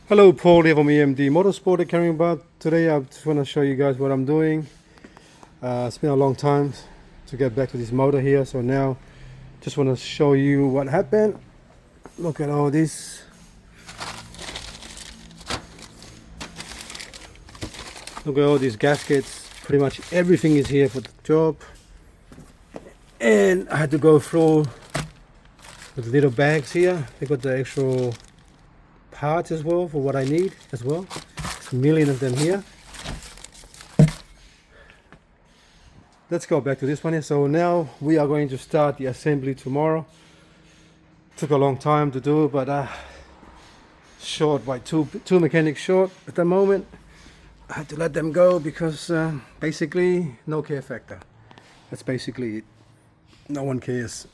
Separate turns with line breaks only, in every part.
Hello, Paul here from EMD Motorsport carrying about. Today I just want to show you guys what I'm doing. It's been a long time to get back to this motor here, so now just want to show you what happened. Look at all this. Look at all these gaskets. Pretty much everything is here for the job. And I had to go through the little bags here. They got the actual parts as well for what I need as well. There's a million of them here. Let's go back to this one here. So now we are going to start the assembly tomorrow. Took a long time to do, but short by two mechanics short at the moment. I had to let them go because basically no care factor. That's basically it. No one cares.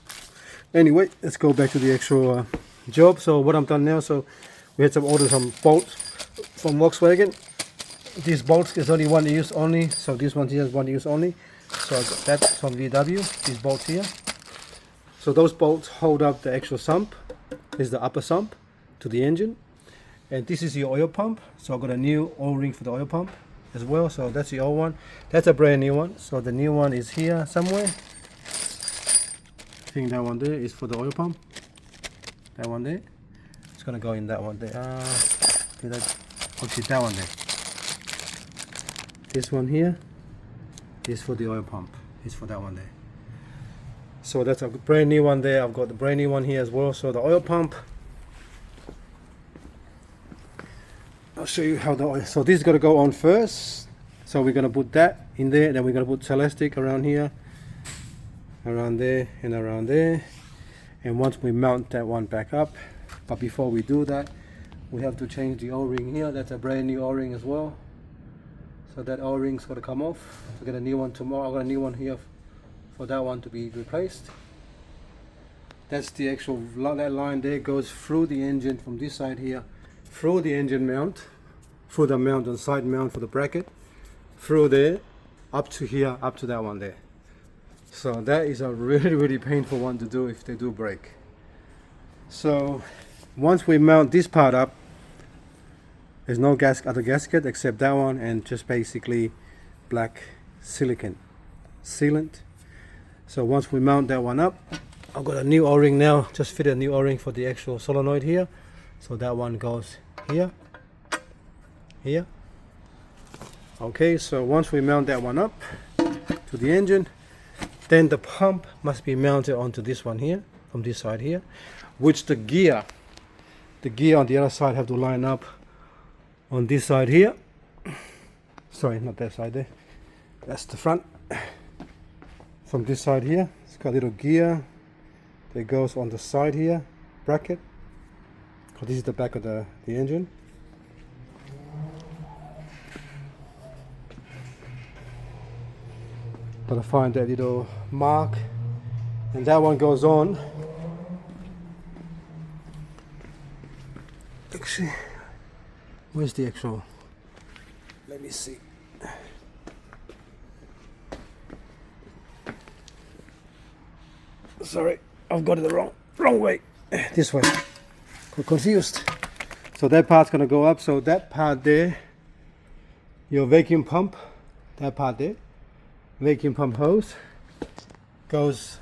Anyway, let's go back to the actual job. So what I'm done now, so we had some orders, some bolts from Volkswagen. These bolts is only one use only, so this one here is one use only. So I got that from VW, these bolts here. So those bolts hold up the actual sump. This is the upper sump to the engine. And this is the oil pump. So I got a new O-ring for the oil pump as well. So that's the old one. That's a brand new one. So the new one is here somewhere. I think that one there is for the oil pump. That one there. It's gonna go in that one there. Obviously that one there. This one here is for the oil pump. Is for that one there. So that's a brand new one there. I've got the brand new one here as well. So the oil pump. I'll show you how the oil. So this is gonna go on first. So we're gonna put that in there. Then we're gonna put elastic around here, around there, and around there. And once we mount that one back up. But before we do that, we have to change the O-ring here. That's a brand new O-ring as well. So that O-ring's got to come off. I'll get a new one tomorrow. I've got a new one here for that one to be replaced. That's the actual, that line there goes through the engine from this side here, through the engine mount, through the mount and side mount for the bracket, through there, up to here, up to that one there. So that is a really painful one to do if they do break. So once we mount this part up, there's no other gasket except that one and just basically black silicon sealant. So once we mount that one up, I've got a new O-ring now, just fit a new O-ring for the actual solenoid here. So that one goes here, here. Okay, so once we mount that one up to the engine, then the pump must be mounted onto this one here, from this side here, which the gear on the other side have to line up on this side here. Sorry, not that side there. That's the front. From this side here, it's got a little gear that goes on the side here, bracket. So this is the back of the engine. Gotta find that little mark, and that one goes on. Actually, where's the actual? Let me see. Sorry, I've got it the wrong way. This way. Got confused. So that part's gonna go up. So that part there, your vacuum pump, that part there, vacuum pump hose goes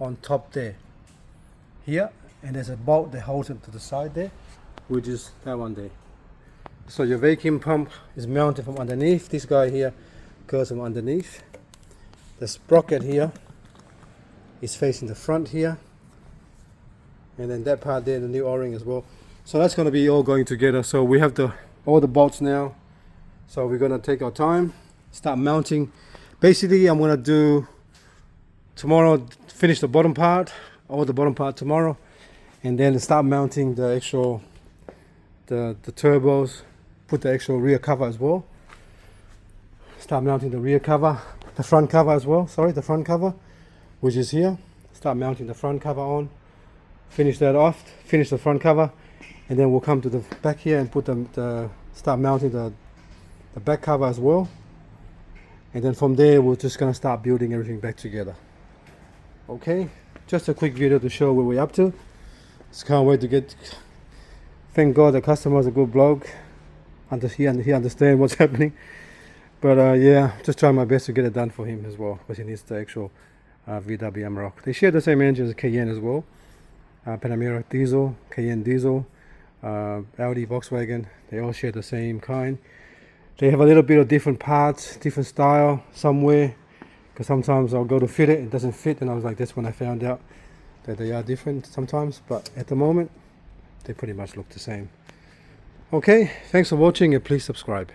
on top there. Here, and there's a bolt that holds it to the side there, which is that one there. So your vacuum pump is mounted from underneath. This guy here goes from underneath. The sprocket here is facing the front here, and then that part there, the new O-ring as well. So that's going to be all going together. So we have all the bolts now. So we're going to take our time, start mounting. Basically, I'm going to do tomorrow, finish the bottom part, all the bottom part tomorrow, and then start mounting the actual the turbos, put the actual rear cover as well. Start mounting the rear cover, the front cover as well, sorry, the front cover, which is here. Start mounting the front cover on, finish that off, finish the front cover, and then we'll come to the back here and put start mounting the back cover as well. And then from there, we're just gonna start building everything back together. Okay, just a quick video to show where we're up to. Just can't wait to Thank God the customer's a good bloke. He understands what's happening. But yeah, just trying my best to get it done for him as well, because he needs the actual VW Amarok. They share the same engine as Cayenne as well. Panamera diesel, Cayenne diesel, Audi, Volkswagen, they all share the same kind. They have a little bit of different parts, different style somewhere, because sometimes I'll go to fit it, it doesn't fit, and I was like, that's when I found out that they are different sometimes, but at the moment, they pretty much look the same. Okay, thanks for watching and please subscribe.